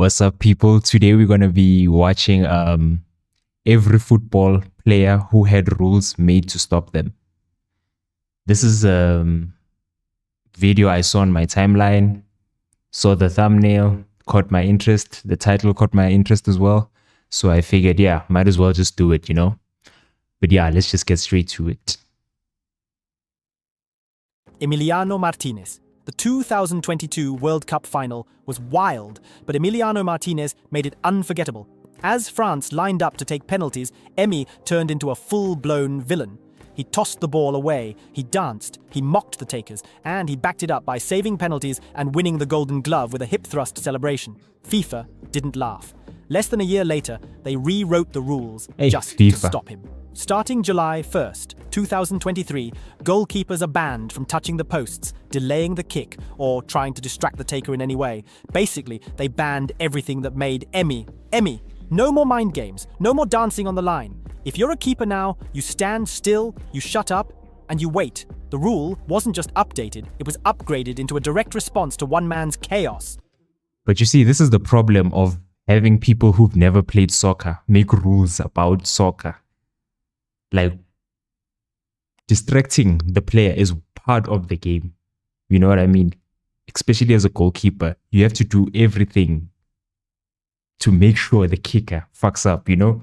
What's up, people? Today we're gonna be watching every football player who had rules made to stop them. This is a video I saw on my timeline. Saw the thumbnail, caught my interest. The title caught my interest as well. So I figured, yeah, might as well just do it, you know? But yeah, let's just get straight to it. Emiliano Martinez. The 2022 World Cup final was wild, but Emiliano Martinez made it unforgettable. As France lined up to take penalties, Emi turned into a full-blown villain. He tossed the ball away, he danced, he mocked the takers, and he backed it up by saving penalties and winning the Golden Glove with a hip-thrust celebration. FIFA didn't laugh. Less than a year later, they rewrote the rules just to stop him. Starting July 1st, 2023, goalkeepers are banned from touching the posts, delaying the kick, or trying to distract the taker in any way. Basically, they banned everything that made Emi. No more mind games, no more dancing on the line. If you're a keeper now, you stand still, you shut up, and you wait. The rule wasn't just updated, it was upgraded into a direct response to one man's chaos. But you see, this is the problem of having people who've never played soccer make rules about soccer. Like, distracting the player is part of the game. You know what I mean? Especially as a goalkeeper, you have to do everything to make sure the kicker fucks up, you know?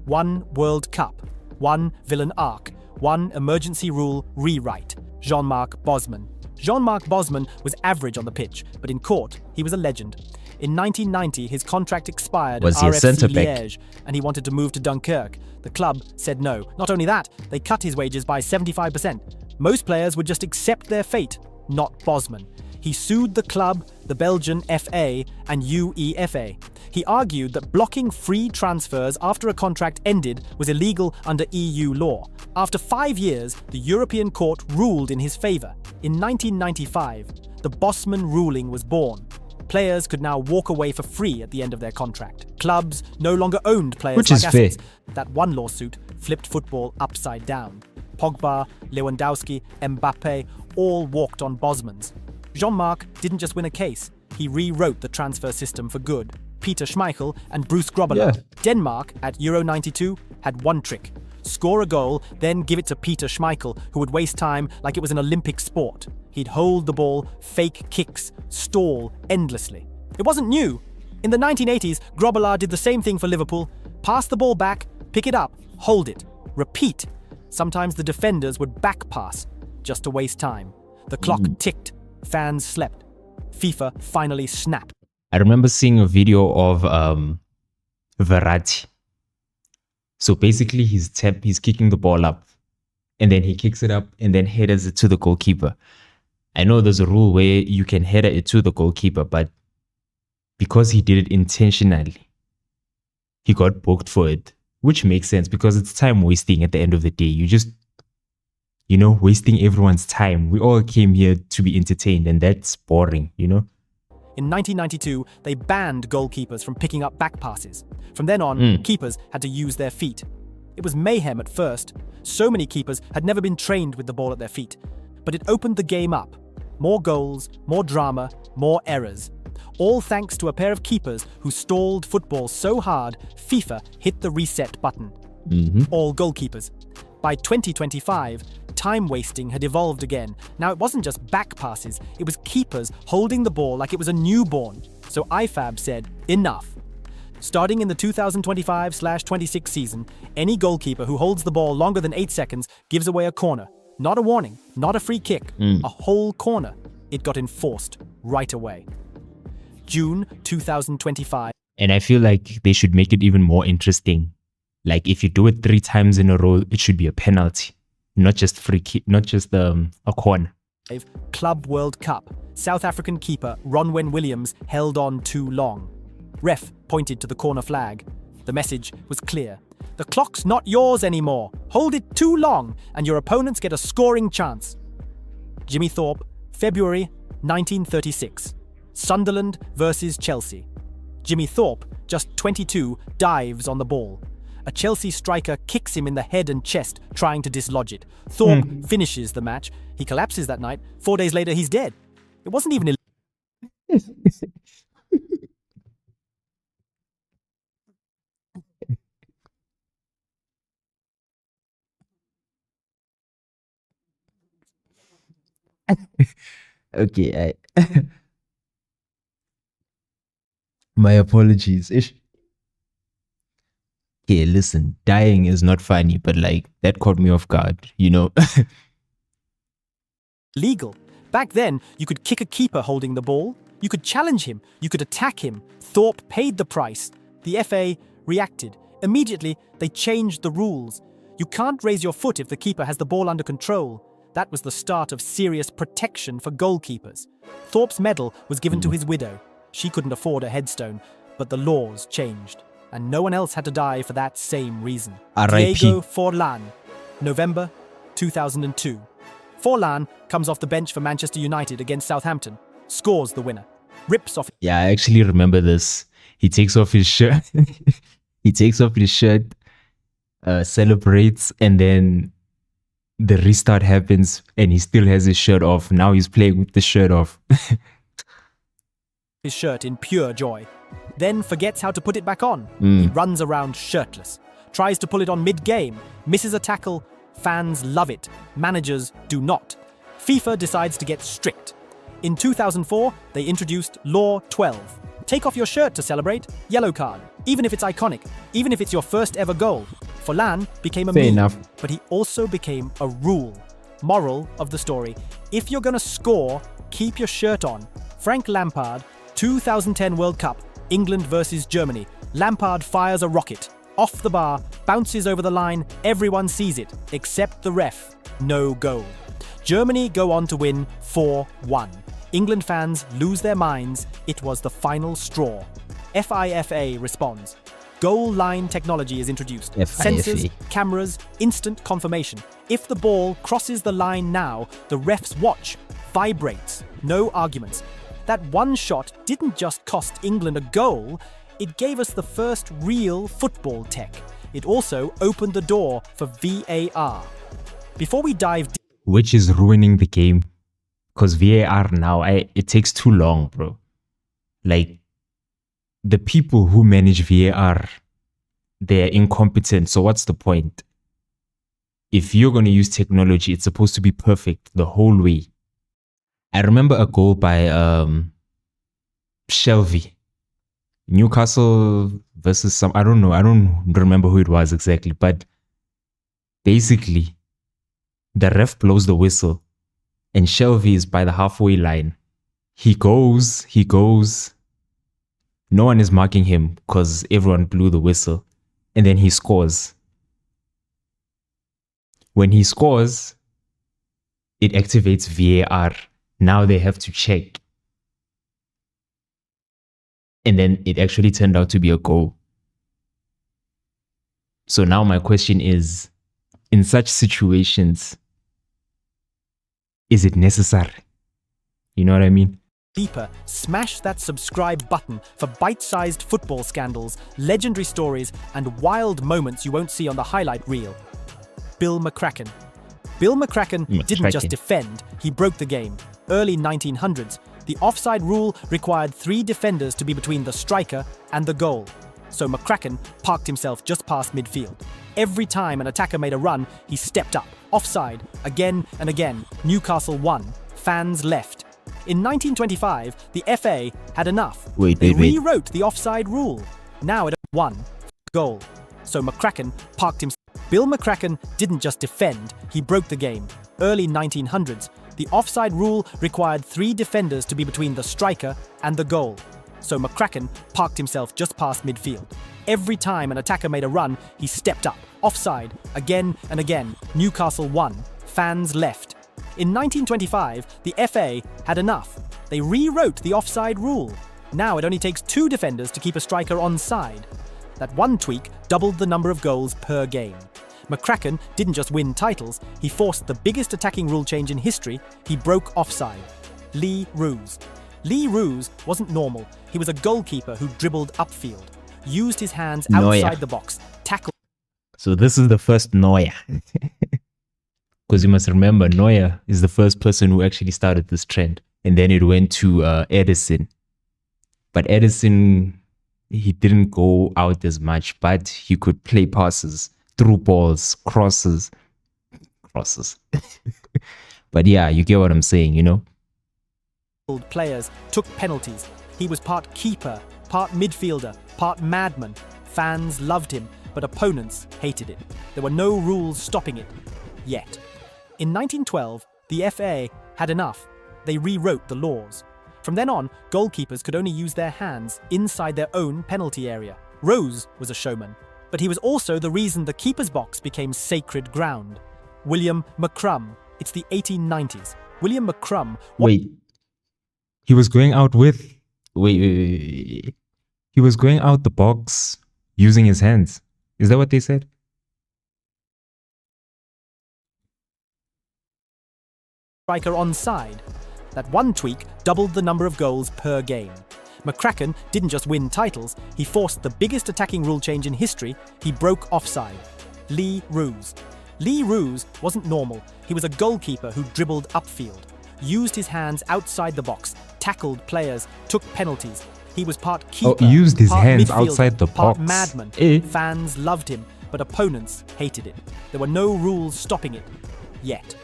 One World Cup, one villain arc, one emergency rule rewrite. Jean-Marc Bosman. Jean-Marc Bosman was average on the pitch, but in court, he was a legend. In 1990, his contract expired at RFC Liège, and he wanted to move to Dunkirk. The club said no. Not only that, they cut his wages by 75%. Most players would just accept their fate, not Bosman. He sued the club, the Belgian FA, and UEFA. He argued that blocking free transfers after a contract ended was illegal under EU law. After 5 years, the European Court ruled in his favour. In 1995, the Bosman ruling was born. Players could now walk away for free at the end of their contract. Clubs no longer owned players Which like is assets. fair. That one lawsuit flipped football upside down. Pogba, Lewandowski, Mbappe all walked on Bosman's. Jean-Marc didn't just win a case, he rewrote the transfer system for good. Peter Schmeichel and Bruce Grobbelaar. Denmark, at Euro 92, had one trick. Score a goal, then give it to Peter Schmeichel, who would waste time like it was an Olympic sport. He'd hold the ball, fake kicks, stall endlessly. It wasn't new. In the 1980s, Grobbelaar did the same thing for Liverpool. Pass the ball back, pick it up, hold it, repeat. Sometimes the defenders would back pass, just to waste time. The clock ticked, fans slept. FIFA finally snapped. I remember seeing a video of Verratti. So basically he's kicking the ball up and then he kicks it up and then headers it to the goalkeeper. I know there's a rule where you can header it to the goalkeeper, but because he did it intentionally, he got booked for it, which makes sense because it's time wasting at the end of the day. You just, you know, wasting everyone's time. We all came here to be entertained and that's boring, you know? In 1992, they banned goalkeepers from picking up back passes. From then on, keepers had to use their feet. It was mayhem at first. So many keepers had never been trained with the ball at their feet. But it opened the game up. More goals, more drama, more errors. All thanks to a pair of keepers who stalled football so hard, FIFA hit the reset button. All goalkeepers. By 2025, time wasting had evolved again. Now it wasn't just back passes, it was keepers holding the ball like it was a newborn. So IFAB said, enough. Starting in the 2025/26 season, any goalkeeper who holds the ball longer than 8 seconds gives away a corner. Not a warning, not a free kick, a whole corner. It got enforced right away. June 2025. And I feel like they should make it even more interesting. Like if you do it 3 times in a row, it should be a penalty. Not just free kick, not just a corner. Club World Cup. South African keeper Ronwen Williams held on too long. Ref pointed to the corner flag. The message was clear. The clock's not yours anymore. Hold it too long and your opponents get a scoring chance. Jimmy Thorpe, February 1936. Sunderland versus Chelsea. Jimmy Thorpe, just 22, dives on the ball. A Chelsea striker kicks him in the head and chest, trying to dislodge it. Thorpe finishes the match. He collapses that night. 4 days later, he's dead. It wasn't even Okay, my apologies. Ish. Okay, listen, dying is not funny, but like that caught me off guard, you know? Legal. Back then, you could kick a keeper holding the ball, you could challenge him, you could attack him. Thorpe paid the price. The FA reacted. Immediately, they changed the rules. You can't raise your foot if the keeper has the ball under control. That was the start of serious protection for goalkeepers. Thorpe's medal was given to his widow. She couldn't afford a headstone, but the laws changed, and no one else had to die for that same reason. R.I.P. Diego Forlan, November 2002. Forlan comes off the bench for Manchester United against Southampton, scores the winner, rips off. Yeah, I actually remember this. He takes off his shirt. He takes off his shirt, celebrates, and then the restart happens and he still has his shirt off. Now he's playing with the shirt off. His shirt in pure joy, then forgets how to put it back on. He runs around shirtless, tries to pull it on mid-game, misses a tackle. Fans love it, managers do not. FIFA decides to get strict. In 2004, they introduced Law 12. Take off your shirt to celebrate, yellow card, even if it's iconic, even if it's your first ever goal. Forlan became a Fair meme, enough. but he also became a rule. Moral of the story, if you're gonna score, keep your shirt on. Frank Lampard, 2010 World Cup, England versus Germany. Lampard fires a rocket. Off the bar, bounces over the line, everyone sees it, except the ref. No goal. Germany go on to win 4-1. England fans lose their minds, it was the final straw. FIFA responds. Goal line technology is introduced. FIFA. Sensors, cameras, instant confirmation. If the ball crosses the line now, the ref's watch vibrates. No arguments. That one shot didn't just cost England a goal, it gave us the first real football tech. It also opened the door for VAR. Before we dive deep, Which is ruining the game. Because VAR now, it takes too long, bro. Like, the people who manage VAR, they're incompetent. So what's the point? If you're going to use technology, it's supposed to be perfect the whole way. I remember a goal by Shelby. Newcastle versus some, I don't know. I don't remember who it was exactly. But basically, the ref blows the whistle and Shelby is by the halfway line. He goes. No one is marking him because everyone blew the whistle. And then he scores. When he scores, it activates VAR. Now they have to check. And then it actually turned out to be a goal. So now my question is, in such situations, is it necessary? You know what I mean? deeper, smash that subscribe button for bite-sized football scandals, legendary stories, and wild moments you won't see on the highlight reel. Bill McCracken. Bill McCracken didn't just defend, he broke the game. Early 1900s, the offside rule required 3 defenders to be between the striker and the goal. So McCracken parked himself just past midfield. Every time an attacker made a run, he stepped up, offside, again and again. Newcastle won. Fans left. In 1925, the FA had enough. They rewrote the offside rule. Now it won. Goal. So McCracken parked himself. Bill McCracken didn't just defend, he broke the game. Early 1900s, the offside rule required 3 defenders to be between the striker and the goal. So McCracken parked himself just past midfield. Every time an attacker made a run, he stepped up, offside, again and again. Newcastle won. Fans left. In 1925, the FA had enough. They rewrote the offside rule. Now it only takes 2 defenders to keep a striker onside. That one tweak doubled the number of goals per game. McCracken didn't just win titles, he forced the biggest attacking rule change in history. He broke offside. Lee Roos. Lee Roos wasn't normal. He was a goalkeeper who dribbled upfield, used his hands outside the box, tackled. So this is the first Neuer. Because you must remember, Neuer is the first person who actually started this trend. And then it went to Edison. But Edison, he didn't go out as much, but he could play passes, through balls, crosses. But yeah, you get what I'm saying, you know? Players took penalties. He was part keeper, part midfielder, part madman. Fans loved him, but opponents hated it. There were no rules stopping it. Yet. In 1912, the FA had enough. They rewrote the laws. From then on, goalkeepers could only use their hands inside their own penalty area. Rose was a showman, but he was also the reason the keeper's box became sacred ground. William McCrum. It's the 1890s. William McCrum. Wait. He was going out with... Wait. He was going out the box using his hands. Is that what they said? Striker onside. That one tweak doubled the number of goals per game. McCracken didn't just win titles, he forced the biggest attacking rule change in history. He broke offside. Lee Roos. Lee Roos wasn't normal. He was a goalkeeper who dribbled upfield, used his hands outside the box, tackled players, took penalties. He was part keeper, used his part hands midfielder, outside the part box. madman. Eh. Fans loved him, but opponents hated it. There were no rules stopping it. Yet.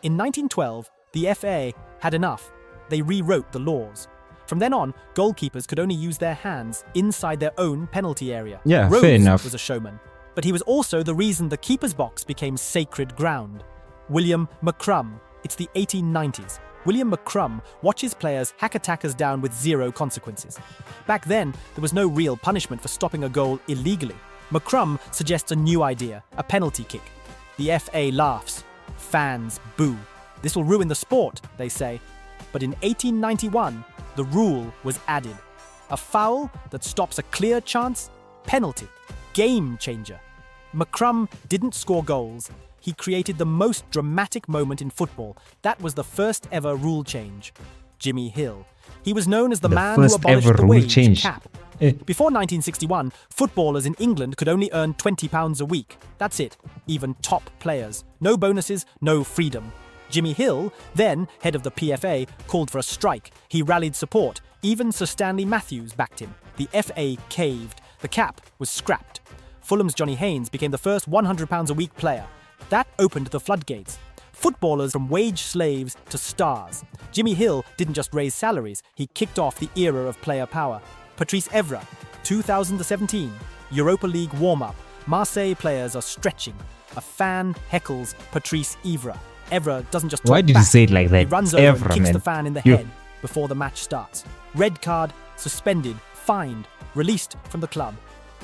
In 1912, the FA had enough. They rewrote the laws. From then on, goalkeepers could only use their hands inside their own penalty area. Yeah, Rose fair enough. was a showman, but he was also the reason the keeper's box became sacred ground. William McCrum. It's the 1890s. William McCrum watches players hack attackers down with zero consequences. Back then, there was no real punishment for stopping a goal illegally. McCrum suggests a new idea, a penalty kick. The FA laughs. Fans boo. This will ruin the sport, they say. But in 1891, the rule was added. A foul that stops a clear chance? Penalty. Game changer. McCrum didn't score goals. He created the most dramatic moment in football. That was the first ever rule change. Jimmy Hill. He was known as the man who first abolished ever the rule wage change. cap. Eh. Before 1961, footballers in England could only earn £20 a week. That's it. Even top players. No bonuses, no freedom. Jimmy Hill, then head of the PFA, called for a strike. He rallied support. Even Sir Stanley Matthews backed him. The FA caved. The cap was scrapped. Fulham's Johnny Haynes became the first £100 a week player. That opened the floodgates. Footballers from wage slaves to stars. Jimmy Hill didn't just raise salaries, he kicked off the era of player power. Patrice Evra, 2017, Europa League warm-up. Marseille players are stretching. A fan heckles Patrice Evra. Evra doesn't just talk Why did back. you say it like that? He runs It's over Evra, and kicks man. the fan in the You- head before the match starts. Red card, suspended, fined, released from the club.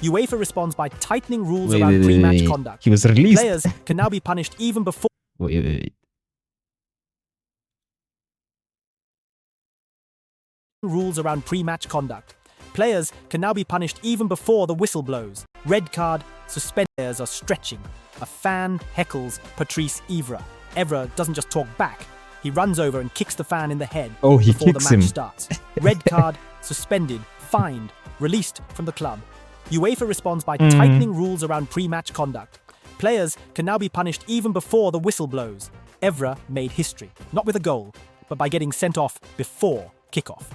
UEFA responds by tightening rules around pre-match conduct. He was released. Players can now be punished even before Wait. rules around pre-match conduct. Players can now be punished even before the whistle blows. Red card, suspended. Players are stretching. A fan heckles Patrice Evra. Evra doesn't just talk back. He runs over and kicks the fan in the head Oh, he before the kicks match him. starts. Red card, suspended, fined, released from the club. UEFA responds by tightening rules around pre-match conduct. Players can now be punished even before the whistle blows. Evra made history, not with a goal, but by getting sent off before kickoff.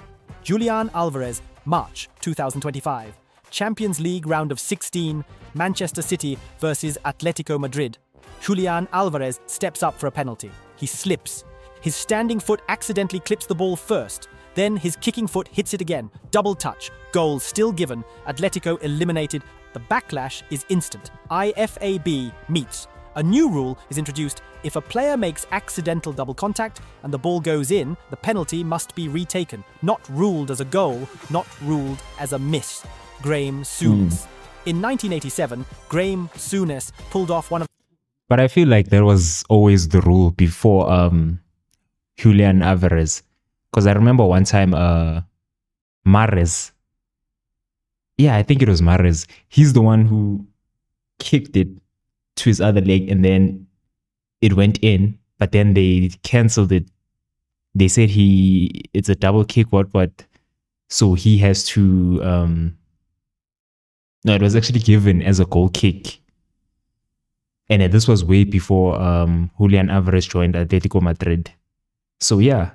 Julian Alvarez, March 2025. Champions League round of 16, Manchester City versus Atletico Madrid. Julian Alvarez steps up for a penalty. He slips. His standing foot accidentally clips the ball first. Then his kicking foot hits it again. Double touch. Goal still given. Atletico eliminated. The backlash is instant. IFAB meets. A new rule is introduced. If a player makes accidental double contact and the ball goes in, the penalty must be retaken. Not ruled as a goal, not ruled as a miss. Graham Souness. In 1987, Graham Souness pulled off one of But I feel like there was always the rule before Julian Alvarez. Because I remember one time Mahrez. Yeah, I think it was Mahrez. He's the one who kicked it to his other leg and then it went in, but then they cancelled it. They said it's a double kick, what. So he has to no, it was actually given as a goal kick. And this was way before Julian Alvarez joined Atletico Madrid. So yeah.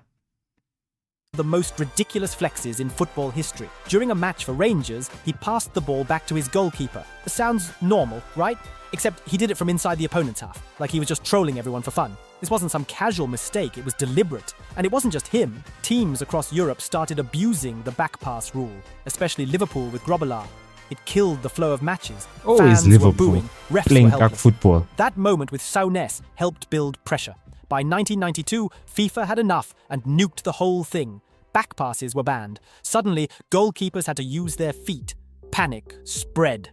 the most ridiculous flexes in football history. During a match for Rangers, he passed the ball back to his goalkeeper. It sounds normal, right? Except he did it from inside the opponent's half, like he was just trolling everyone for fun. This wasn't some casual mistake, it was deliberate. And it wasn't just him. Teams across Europe started abusing the back pass rule, especially Liverpool with Grobbelaar. It killed the flow of matches. Always Fans were Liverpool booing, refs playing were back helpless. football. That moment with Saunes helped build pressure. By 1992, FIFA had enough and nuked the whole thing. Back passes were banned. Suddenly, goalkeepers had to use their feet. Panic spread.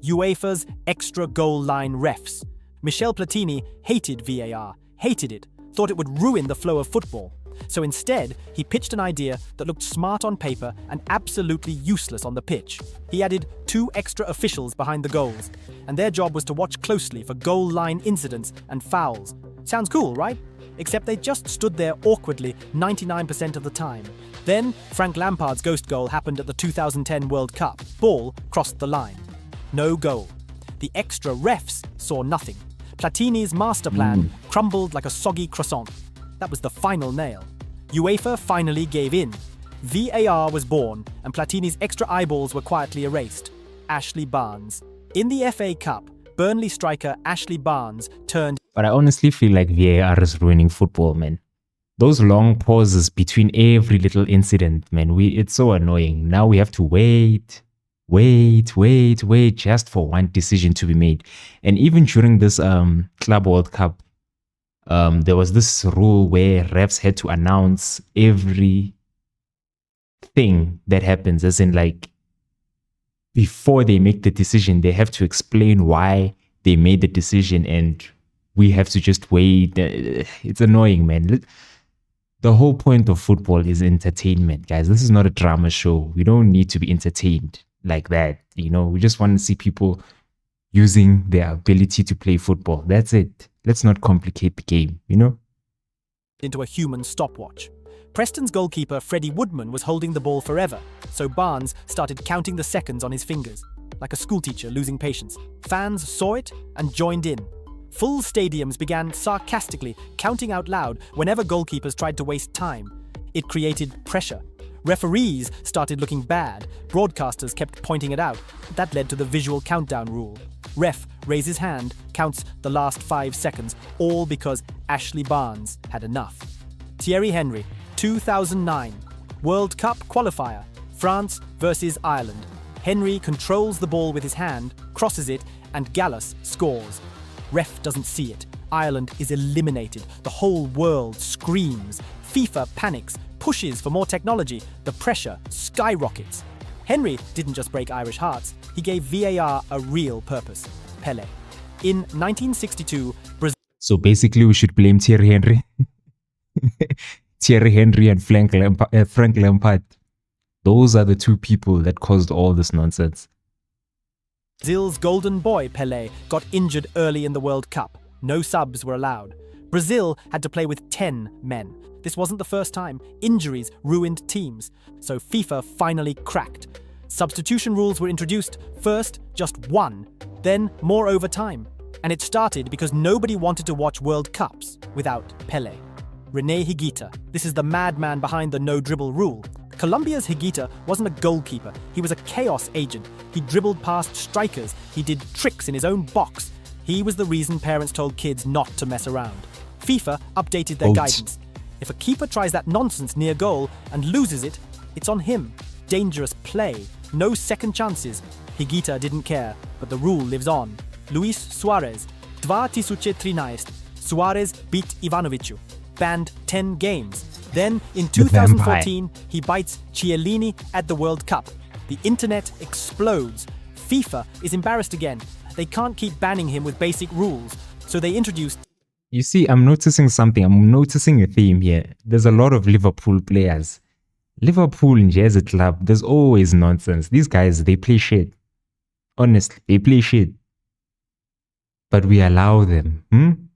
UEFA's extra goal line refs. Michel Platini hated VAR, hated it, thought it would ruin the flow of football. So instead, he pitched an idea that looked smart on paper and absolutely useless on the pitch. He added 2 extra officials behind the goals, and their job was to watch closely for goal line incidents and fouls. Sounds cool, right? Except they just stood there awkwardly 99% of the time. Then, Frank Lampard's ghost goal happened at the 2010 World Cup. Ball crossed the line. No goal. The extra refs saw nothing. Platini's master plan crumbled like a soggy croissant. That was the final nail. UEFA finally gave in. VAR was born, and Platini's extra eyeballs were quietly erased. Ashley Barnes. In the FA Cup, Burnley striker Ashley Barnes turned. But I honestly feel like VAR is ruining football, man. Those long pauses between every little incident, man, it's so annoying. Now we have to wait just for one decision to be made. And even during this Club World Cup, there was this rule where refs had to announce every thing that happens, as in like before they make the decision, they have to explain why they made the decision, and we have to just wait. It's annoying, man. The whole point of football is entertainment, guys. This is not a drama show. We don't need to be entertained like that. You know, we just want to see people using their ability to play football. That's it. Let's not complicate the game, you know? Into a human stopwatch. Preston's goalkeeper Freddie Woodman was holding the ball forever, so Barnes started counting the seconds on his fingers, like a schoolteacher losing patience. Fans saw it and joined in. Full stadiums began sarcastically counting out loud whenever goalkeepers tried to waste time. It created pressure. Referees started looking bad. Broadcasters kept pointing it out. That led to the visual countdown rule. Ref raises hand, counts the last 5 seconds, all because Ashley Barnes had enough. Thierry Henry, 2009. World Cup qualifier. France versus Ireland. Henry controls the ball with his hand, crosses it, and Gallas scores. Ref doesn't see it. Ireland is eliminated. The whole world screams. FIFA panics, pushes for more technology. The pressure skyrockets. Henry didn't just break Irish hearts. He gave VAR a real purpose. Pelé. In 1962, Brazil. So basically, we should blame Thierry Henry. Thierry Henry and Frank Lampard. Those are the 2 people that caused all this nonsense. Brazil's golden boy, Pelé, got injured early in the World Cup. No subs were allowed. Brazil had to play with 10 men. This wasn't the first time. Injuries ruined teams. So FIFA finally cracked. Substitution rules were introduced. First, just 1. Then, more overtime. And it started because nobody wanted to watch World Cups without Pelé. René Higuita. This is the madman behind the no-dribble rule. Colombia's Higuita wasn't a goalkeeper. He was a chaos agent. He dribbled past strikers. He did tricks in his own box. He was the reason parents told kids not to mess around. FIFA updated their guidance. If a keeper tries that nonsense near goal and loses it, it's on him. Dangerous play. No second chances. Higuita didn't care, but the rule lives on. Luis Suarez. 2013. Suarez beat Ivanovic. Banned 10 games. Then, in 2014, he bites Chiellini at the World Cup. The internet explodes. FIFA is embarrassed again. They can't keep banning him with basic rules, so they introduced. You see, I'm noticing something. I'm noticing a theme here. There's a lot of Liverpool players. Liverpool as a club, there's always nonsense. These guys, they play shit. Honestly, they play shit. But we allow them.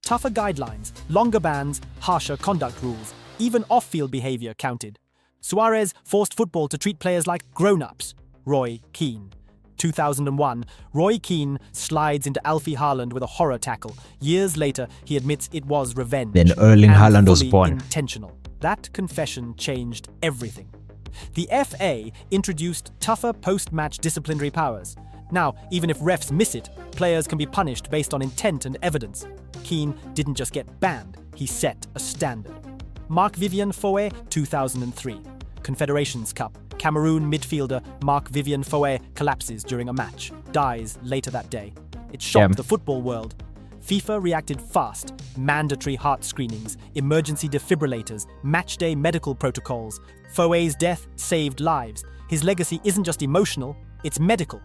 Tougher guidelines, longer bans, harsher conduct rules. Even off-field behaviour counted. Suarez forced football to treat players like grown-ups. Roy Keane. 2001, Roy Keane slides into Alfie Haaland with a horror tackle. Years later, he admits it was revenge. Then Erling Haaland was born. Intentional. That confession changed everything. The FA introduced tougher post-match disciplinary powers. Now, even if refs miss it, players can be punished based on intent and evidence. Keane didn't just get banned, he set a standard. Marc-Vivien Foé, 2003. Confederations Cup. Cameroon midfielder Marc-Vivien Foé collapses during a match, dies later that day. It shocked the football world. FIFA reacted fast. Mandatory heart screenings, emergency defibrillators, matchday medical protocols. Foé's death saved lives. His legacy isn't just emotional, it's medical.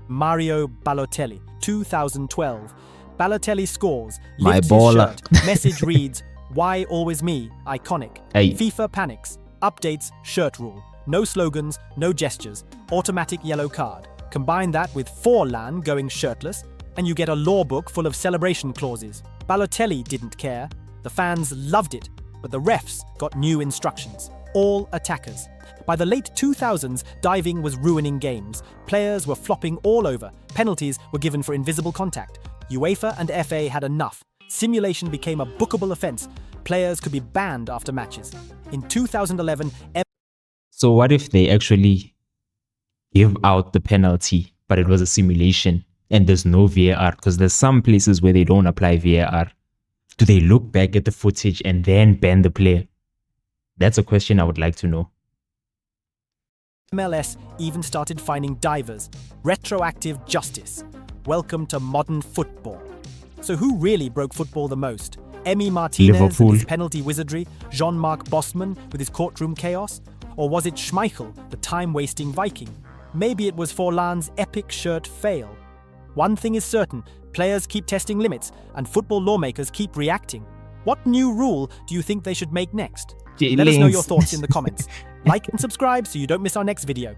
Mario Balotelli, 2012. Balotelli scores, My lifts baller. his shirt, message reads, "Why always me? Iconic." Hey. FIFA panics, updates shirt rule. No slogans, no gestures, automatic yellow card. Combine that with Forlan going shirtless, and you get a law book full of celebration clauses. Balotelli didn't care. The fans loved it, but the refs got new instructions. All attackers. By the late 2000s, diving was ruining games. Players were flopping all over. Penalties were given for invisible contact. UEFA and FA had enough. Simulation became a bookable offense. Players could be banned after matches. In 2011, So what if they actually give out the penalty, but it was a simulation and there's no VAR? Because there's some places where they don't apply VAR. Do they look back at the footage and then ban the player? That's a question I would like to know. MLS even started finding divers. Retroactive justice. Welcome to modern football. So who really broke football the most? Emi Martinez Liverpool. with his penalty wizardry? Jean-Marc Bosman with his courtroom chaos? Or was it Schmeichel, the time-wasting Viking? Maybe it was Forlan's epic shirt fail. One thing is certain, players keep testing limits, and football lawmakers keep reacting. What new rule do you think they should make next? Let us know your thoughts in the comments. Like and subscribe so you don't miss our next video.